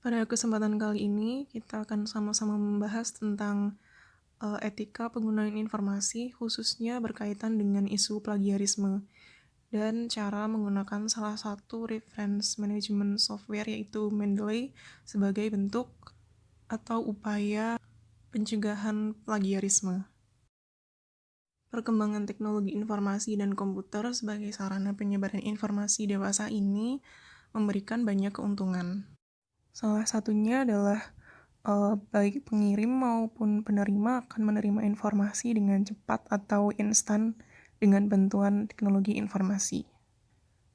Pada kesempatan kali ini, kita akan sama-sama membahas tentang etika penggunaan informasi, khususnya berkaitan dengan isu plagiarisme, dan cara menggunakan salah satu reference management software yaitu Mendeley sebagai bentuk atau upaya pencegahan plagiarisme. Perkembangan teknologi informasi dan komputer sebagai sarana penyebaran informasi dewasa ini memberikan banyak keuntungan. Salah satunya adalah baik pengirim maupun penerima akan menerima informasi dengan cepat atau instan dengan bantuan teknologi informasi.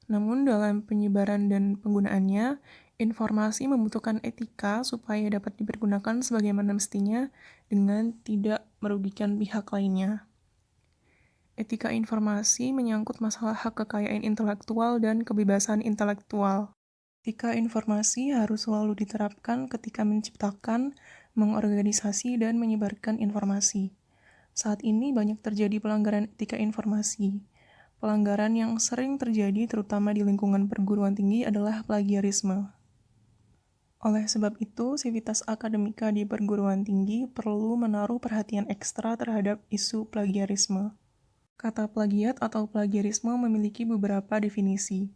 Namun dalam penyebaran dan penggunaannya, informasi membutuhkan etika supaya dapat dipergunakan sebagaimana mestinya dengan tidak merugikan pihak lainnya. Etika informasi menyangkut masalah hak kekayaan intelektual dan kebebasan intelektual. Etika informasi harus selalu diterapkan ketika menciptakan, mengorganisasi, dan menyebarkan informasi. Saat ini banyak terjadi pelanggaran etika informasi. Pelanggaran yang sering terjadi terutama di lingkungan perguruan tinggi adalah plagiarisme. Oleh sebab itu, sivitas akademika di perguruan tinggi perlu menaruh perhatian ekstra terhadap isu plagiarisme. Kata plagiat atau plagiarisme memiliki beberapa definisi.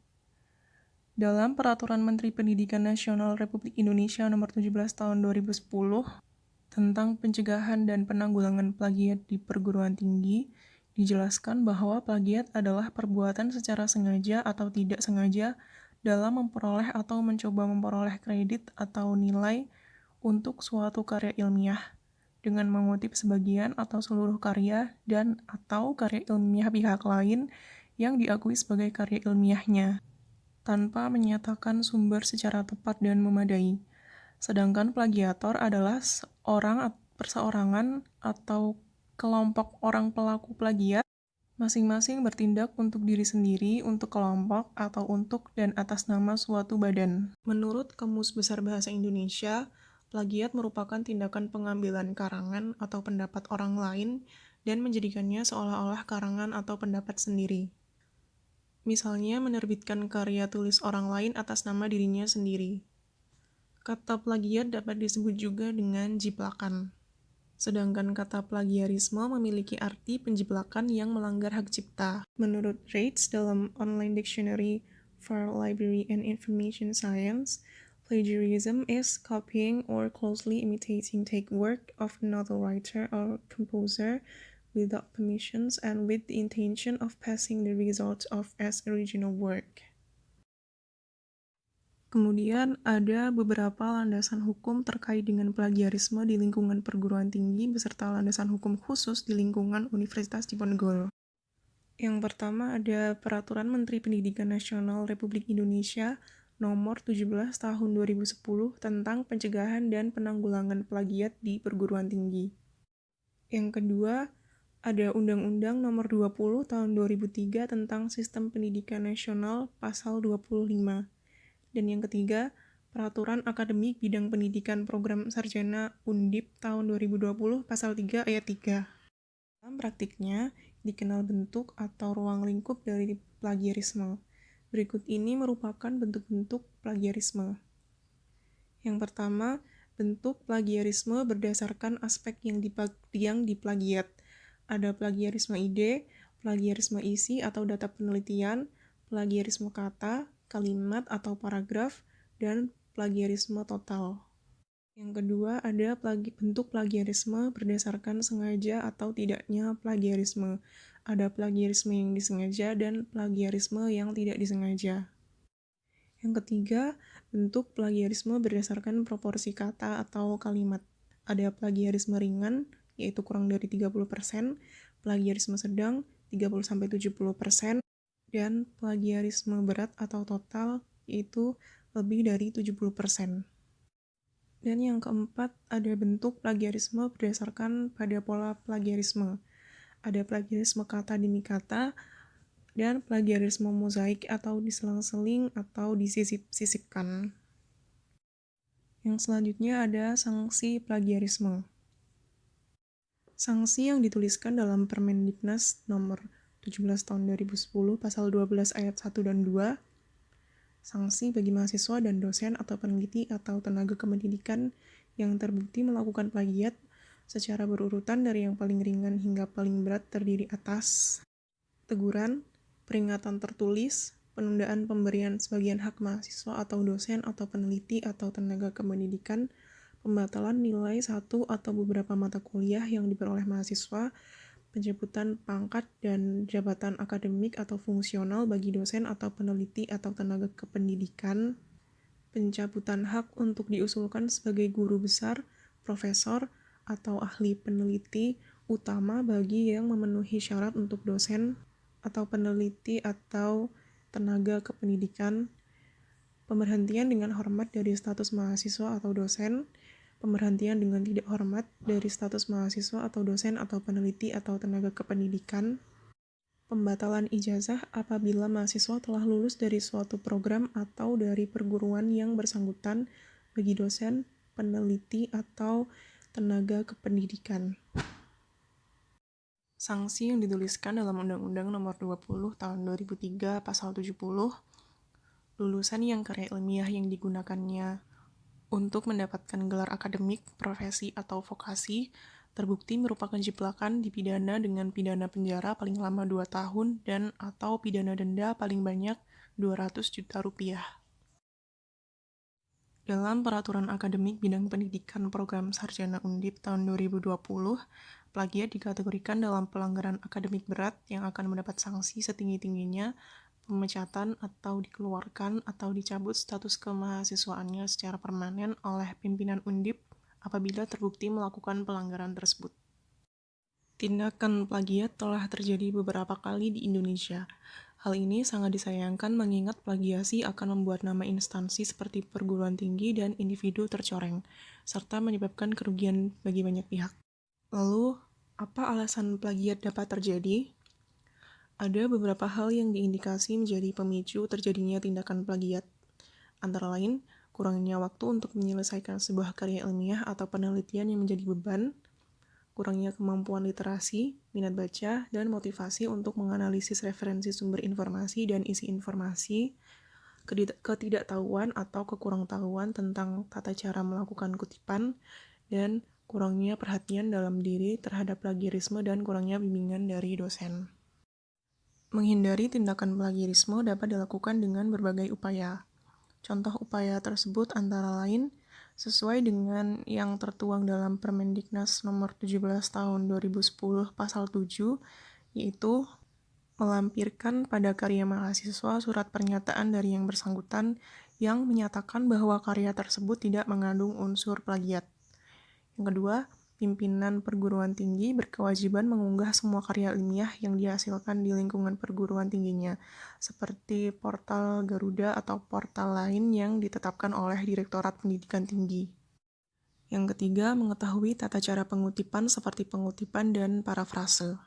Dalam Peraturan Menteri Pendidikan Nasional Republik Indonesia Nomor 17 Tahun 2010 tentang pencegahan dan penanggulangan plagiat di perguruan tinggi, dijelaskan bahwa plagiat adalah perbuatan secara sengaja atau tidak sengaja dalam memperoleh atau mencoba memperoleh kredit atau nilai untuk suatu karya ilmiah dengan mengutip sebagian atau seluruh karya dan atau karya ilmiah pihak lain yang diakui sebagai karya ilmiahnya, tanpa menyatakan sumber secara tepat dan memadai. Sedangkan plagiator adalah perseorangan atau kelompok orang pelaku plagiat, masing-masing bertindak untuk diri sendiri, untuk kelompok, atau untuk dan atas nama suatu badan. Menurut Kamus Besar Bahasa Indonesia, plagiat merupakan tindakan pengambilan karangan atau pendapat orang lain dan menjadikannya seolah-olah karangan atau pendapat sendiri. Misalnya menerbitkan karya tulis orang lain atas nama dirinya sendiri. Kata plagiat dapat disebut juga dengan jiplakan. Sedangkan kata plagiarisme memiliki arti penjiplakan yang melanggar hak cipta. Menurut Reitz dalam Online Dictionary for Library and Information Science, plagiarism is copying or closely imitating take work of another writer or composer without permissions and with the intention of passing the results of as original work. Kemudian ada beberapa landasan hukum terkait dengan plagiarisme di lingkungan perguruan tinggi beserta landasan hukum khusus di lingkungan Universitas Diponegoro. Yang pertama ada Peraturan Menteri Pendidikan Nasional Republik Indonesia Nomor 17 Tahun 2010 tentang pencegahan dan penanggulangan plagiat di perguruan tinggi. Yang kedua, ada Undang-Undang Nomor 20 Tahun 2003 tentang Sistem Pendidikan Nasional Pasal 25. Dan yang ketiga, Peraturan Akademik Bidang Pendidikan Program Sarjana Undip tahun 2020 Pasal 3 Ayat 3. Dalam praktiknya, dikenal bentuk atau ruang lingkup dari plagiarisme. Berikut ini merupakan bentuk-bentuk plagiarisme. Yang pertama, bentuk plagiarisme berdasarkan aspek yang diplagiat. Ada plagiarisme ide, plagiarisme isi atau data penelitian, plagiarisme kata, kalimat atau paragraf, dan plagiarisme total. Yang kedua, ada bentuk plagiarisme berdasarkan sengaja atau tidaknya plagiarisme. Ada plagiarisme yang disengaja dan plagiarisme yang tidak disengaja. Yang ketiga, bentuk plagiarisme berdasarkan proporsi kata atau kalimat. Ada plagiarisme ringan, yaitu kurang dari 30%, plagiarisme sedang 30-70%, dan plagiarisme berat atau total, yaitu lebih dari 70%. Dan yang keempat, ada bentuk plagiarisme berdasarkan pada pola plagiarisme. Ada plagiarisme kata demi kata, dan plagiarisme mozaik atau diselang-seling atau disisip-sisipkan. Yang selanjutnya ada sanksi plagiarisme. Sanksi yang dituliskan dalam Permendiknas nomor 17 tahun 2010 pasal 12 ayat 1 dan 2. Sanksi bagi mahasiswa dan dosen atau peneliti atau tenaga kependidikan yang terbukti melakukan plagiat secara berurutan dari yang paling ringan hingga paling berat terdiri atas teguran, peringatan tertulis, penundaan pemberian sebagian hak mahasiswa atau dosen atau peneliti atau tenaga kependidikan, pembatalan nilai satu atau beberapa mata kuliah yang diperoleh mahasiswa, pencabutan pangkat dan jabatan akademik atau fungsional bagi dosen atau peneliti atau tenaga kependidikan, pencabutan hak untuk diusulkan sebagai guru besar, profesor, atau ahli peneliti utama bagi yang memenuhi syarat untuk dosen atau peneliti atau tenaga kependidikan, pemberhentian dengan hormat dari status mahasiswa atau dosen, pemberhentian dengan tidak hormat dari status mahasiswa atau dosen atau peneliti atau tenaga kependidikan, pembatalan ijazah apabila mahasiswa telah lulus dari suatu program atau dari perguruan yang bersangkutan bagi dosen, peneliti, atau tenaga kependidikan. Sanksi yang dituliskan dalam Undang-Undang Nomor 20 Tahun 2003 Pasal 70, lulusan yang karya ilmiah yang digunakannya untuk mendapatkan gelar akademik, profesi, atau vokasi terbukti merupakan jiplakan dipidana dengan pidana penjara paling lama 2 tahun dan atau pidana denda paling banyak 200 juta rupiah. Dalam Peraturan Akademik Bidang Pendidikan Program Sarjana Undip tahun 2020, plagiat dikategorikan dalam pelanggaran akademik berat yang akan mendapat sanksi setinggi-tingginya pemecatan atau dikeluarkan atau dicabut status kemahasiswaannya secara permanen oleh pimpinan Undip apabila terbukti melakukan pelanggaran tersebut. Tindakan plagiat telah terjadi beberapa kali di Indonesia. Hal ini sangat disayangkan mengingat plagiasi akan membuat nama instansi seperti perguruan tinggi dan individu tercoreng, serta menyebabkan kerugian bagi banyak pihak. Lalu, apa alasan plagiat dapat terjadi? Ada beberapa hal yang diindikasi menjadi pemicu terjadinya tindakan plagiat. Antara lain, kurangnya waktu untuk menyelesaikan sebuah karya ilmiah atau penelitian yang menjadi beban, kurangnya kemampuan literasi, minat baca, dan motivasi untuk menganalisis referensi sumber informasi dan isi informasi, ketidaktahuan atau kekurangtahuan tentang tata cara melakukan kutipan, dan kurangnya perhatian dalam diri terhadap plagiarisme dan kurangnya bimbingan dari dosen. Menghindari tindakan plagiarisme dapat dilakukan dengan berbagai upaya. Contoh upaya tersebut antara lain sesuai dengan yang tertuang dalam Permendiknas Nomor 17 Tahun 2010 Pasal 7, yaitu melampirkan pada karya mahasiswa surat pernyataan dari yang bersangkutan yang menyatakan bahwa karya tersebut tidak mengandung unsur plagiat. Yang kedua, pimpinan perguruan tinggi berkewajiban mengunggah semua karya ilmiah yang dihasilkan di lingkungan perguruan tingginya, seperti portal Garuda atau portal lain yang ditetapkan oleh Direktorat Pendidikan Tinggi. Yang ketiga, mengetahui tata cara pengutipan seperti pengutipan dan parafrase.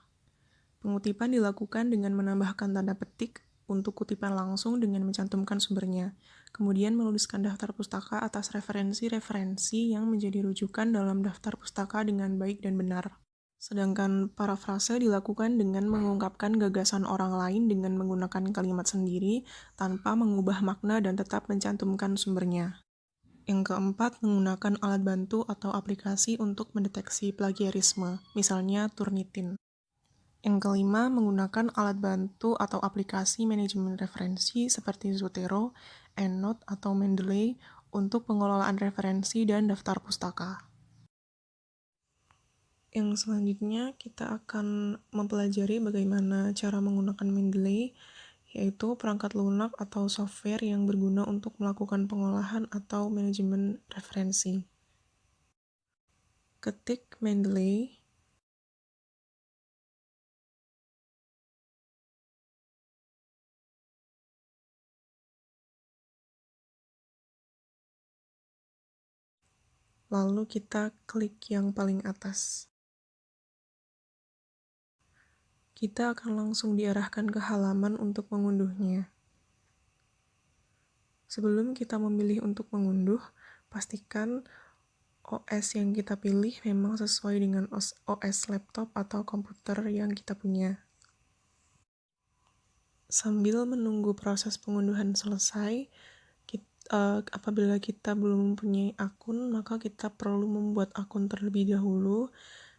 Pengutipan dilakukan dengan menambahkan tanda petik untuk kutipan langsung dengan mencantumkan sumbernya, kemudian menuliskan daftar pustaka atas referensi-referensi yang menjadi rujukan dalam daftar pustaka dengan baik dan benar. Sedangkan parafrase dilakukan dengan mengungkapkan gagasan orang lain dengan menggunakan kalimat sendiri tanpa mengubah makna dan tetap mencantumkan sumbernya. Yang keempat, menggunakan alat bantu atau aplikasi untuk mendeteksi plagiarisme, misalnya Turnitin. Yang kelima, menggunakan alat bantu atau aplikasi manajemen referensi seperti Zotero, EndNote, atau Mendeley untuk pengelolaan referensi dan daftar pustaka. Yang selanjutnya, kita akan mempelajari bagaimana cara menggunakan Mendeley, yaitu perangkat lunak atau software yang berguna untuk melakukan pengolahan atau manajemen referensi. Ketik Mendeley. Lalu kita klik yang paling atas. Kita akan langsung diarahkan ke halaman untuk mengunduhnya. Sebelum kita memilih untuk mengunduh, pastikan OS yang kita pilih memang sesuai dengan OS laptop atau komputer yang kita punya. Sambil menunggu proses pengunduhan selesai, apabila kita belum mempunyai akun, maka kita perlu membuat akun terlebih dahulu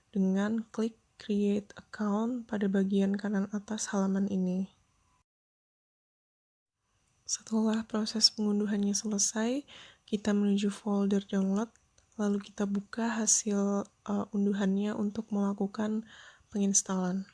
dengan klik create account pada bagian kanan atas halaman ini. Setelah proses pengunduhannya selesai, kita menuju folder download, lalu kita buka hasil unduhannya untuk melakukan penginstalan.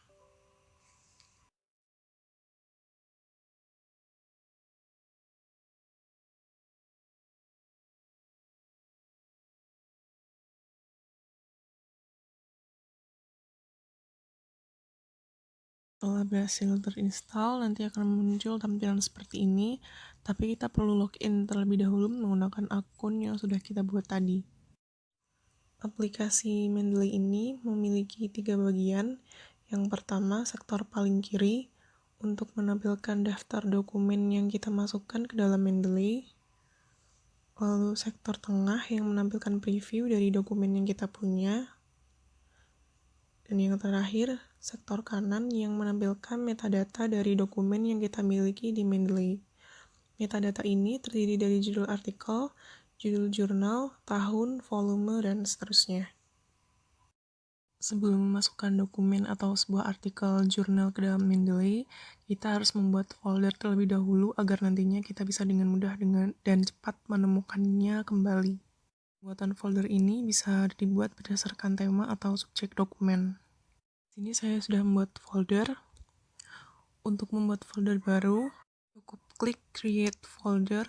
Setelah berhasil terinstall, nanti akan muncul tampilan seperti ini, tapi kita perlu login terlebih dahulu menggunakan akun yang sudah kita buat tadi. Aplikasi Mendeley ini memiliki 3 bagian. Yang pertama, sektor paling kiri untuk menampilkan daftar dokumen yang kita masukkan ke dalam Mendeley. Lalu sektor tengah yang menampilkan preview dari dokumen yang kita punya. Dan yang terakhir, sektor kanan yang menampilkan metadata dari dokumen yang kita miliki di Mendeley. Metadata ini terdiri dari judul artikel, judul jurnal, tahun, volume, dan seterusnya. Sebelum memasukkan dokumen atau sebuah artikel jurnal ke dalam Mendeley, kita harus membuat folder terlebih dahulu agar nantinya kita bisa dengan mudah dan cepat menemukannya kembali. Pembuatan folder ini bisa dibuat berdasarkan tema atau subjek dokumen. Di sini saya sudah membuat folder. Untuk membuat folder baru, cukup klik create folder,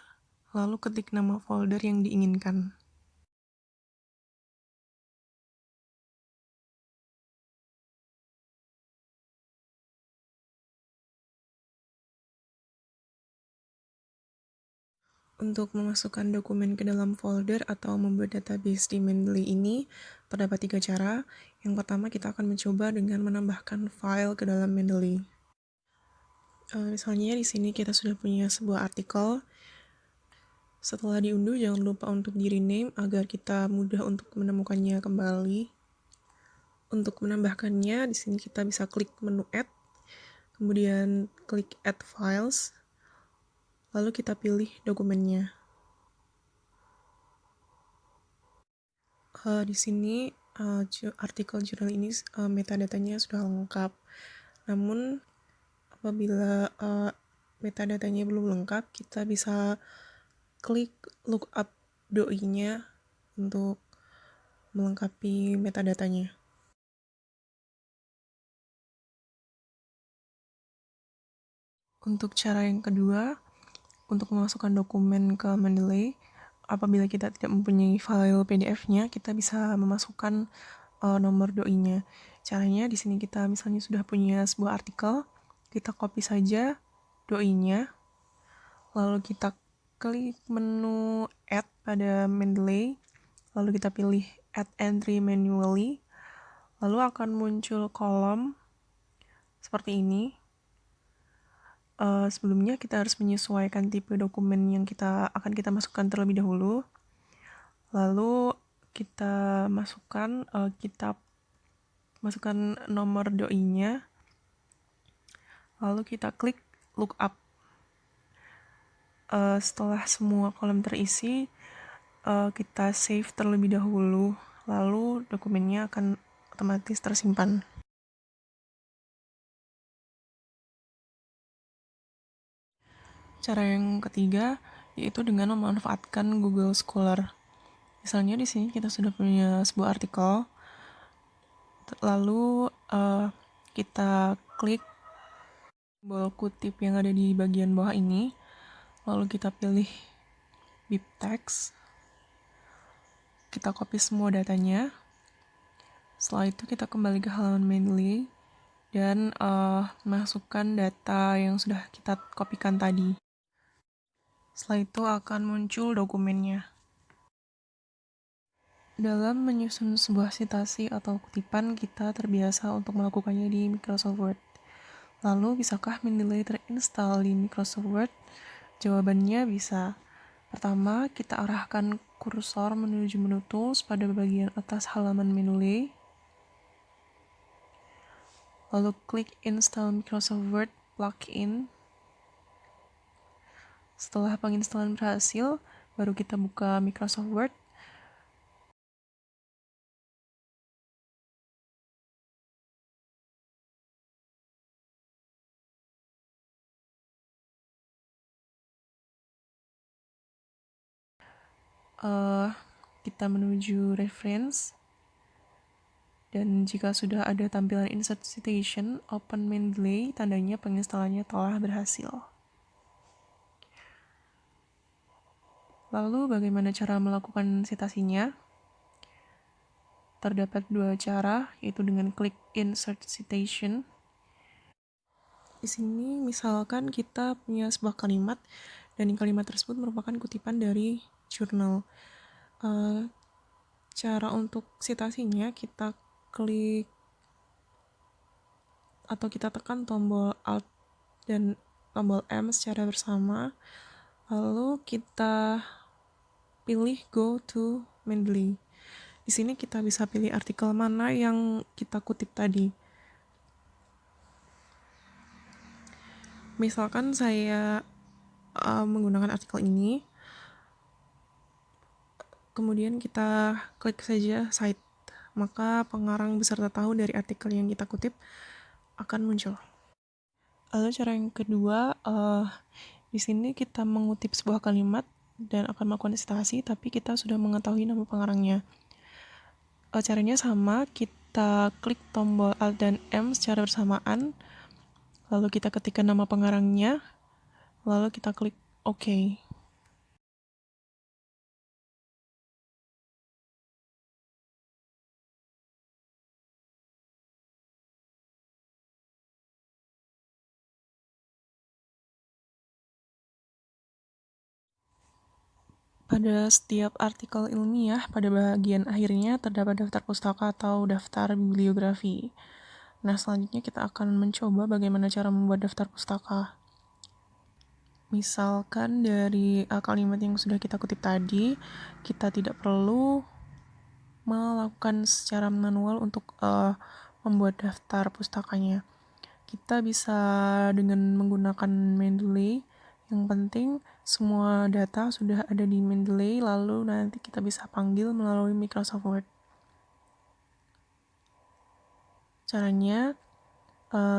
lalu ketik nama folder yang diinginkan. Untuk memasukkan dokumen ke dalam folder atau membuat database di Mendeley ini, terdapat 3 cara. Yang pertama, kita akan mencoba dengan menambahkan file ke dalam Mendeley. Misalnya di sini kita sudah punya sebuah artikel. Setelah diunduh, jangan lupa untuk di-rename agar kita mudah untuk menemukannya kembali. Untuk menambahkannya, di sini kita bisa klik menu Add, kemudian klik Add Files, lalu kita pilih dokumennya. Di sini artikel jurnal ini metadatanya sudah lengkap. Namun apabila metadatanya belum lengkap, kita bisa klik lookup doi-nya untuk melengkapi metadatanya. Untuk cara yang kedua, untuk memasukkan dokumen ke Mendeley, apabila kita tidak mempunyai file PDF-nya, kita bisa memasukkan nomor doi-nya. Caranya di sini kita misalnya sudah punya sebuah artikel, kita copy saja doi-nya, lalu kita klik menu add pada Mendeley, lalu kita pilih add entry manually, lalu akan muncul kolom seperti ini. Sebelumnya kita harus menyesuaikan tipe dokumen yang akan kita masukkan terlebih dahulu. Lalu kita masukkan nomor doi-nya. Lalu kita klik lookup. Setelah semua kolom terisi, kita save terlebih dahulu. Lalu dokumennya akan otomatis tersimpan. Cara yang ketiga yaitu dengan memanfaatkan Google Scholar. Misalnya di sini kita sudah punya sebuah artikel, lalu kita klik simbol kutip yang ada di bagian bawah ini, lalu kita pilih bib text, kita copy semua datanya. Setelah itu kita kembali ke halaman Mendeley dan masukkan data yang sudah kita kopikan tadi. Setelah itu akan muncul dokumennya. Dalam menyusun sebuah citasi atau kutipan, kita terbiasa untuk melakukannya di Microsoft Word. Lalu, bisakah Mendeley terinstall di Microsoft Word? Jawabannya bisa. Pertama, kita arahkan kursor menuju menu Tools pada bagian atas halaman Mendeley. Lalu klik Install Microsoft Word Plugin. Setelah penginstalan berhasil, baru kita buka Microsoft Word. Kita menuju reference, dan jika sudah ada tampilan insert citation, open Mendeley, tandanya penginstalannya telah berhasil. Lalu bagaimana cara melakukan citasinya? Terdapat dua cara, yaitu dengan klik insert citation. Di sini misalkan kita punya sebuah kalimat, dan kalimat tersebut merupakan kutipan dari jurnal. Cara untuk citasinya, kita klik atau kita tekan tombol Alt dan tombol M secara bersama, lalu kita pilih Go to Mendeley. Di sini kita bisa pilih artikel mana yang kita kutip tadi. Misalkan saya menggunakan artikel ini, kemudian kita klik saja cite, maka pengarang beserta tahun dari artikel yang kita kutip akan muncul. Lalu cara yang kedua, di sini kita mengutip sebuah kalimat dan akan melakukan citasi, tapi kita sudah mengetahui nama pengarangnya. Caranya sama, kita klik tombol Alt dan M secara bersamaan, lalu kita ketikkan nama pengarangnya, lalu kita klik OK. Pada setiap artikel ilmiah, pada bagian akhirnya terdapat daftar pustaka atau daftar bibliografi. Nah, selanjutnya kita akan mencoba bagaimana cara membuat daftar pustaka. Misalkan dari kalimat yang sudah kita kutip tadi, kita tidak perlu melakukan secara manual untuk membuat daftar pustakanya. Kita bisa dengan menggunakan Mendeley. Yang penting semua data sudah ada di Mendeley, lalu nanti kita bisa panggil melalui Microsoft Word. Caranya,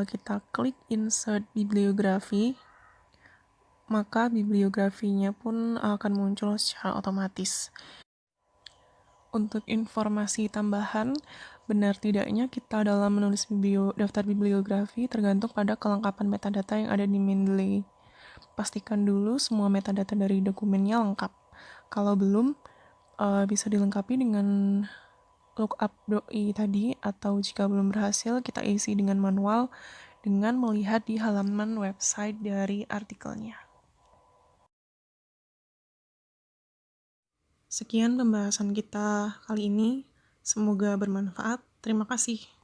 kita klik insert bibliografi, maka bibliografinya pun akan muncul secara otomatis. Untuk informasi tambahan, benar tidaknya kita dalam menulis daftar bibliografi tergantung pada kelengkapan metadata yang ada di Mendeley. Pastikan dulu semua metadata dari dokumennya lengkap. Kalau belum, bisa dilengkapi dengan lookup doi tadi, atau jika belum berhasil, kita isi dengan manual dengan melihat di halaman website dari artikelnya. Sekian pembahasan kita kali ini. Semoga bermanfaat. Terima kasih.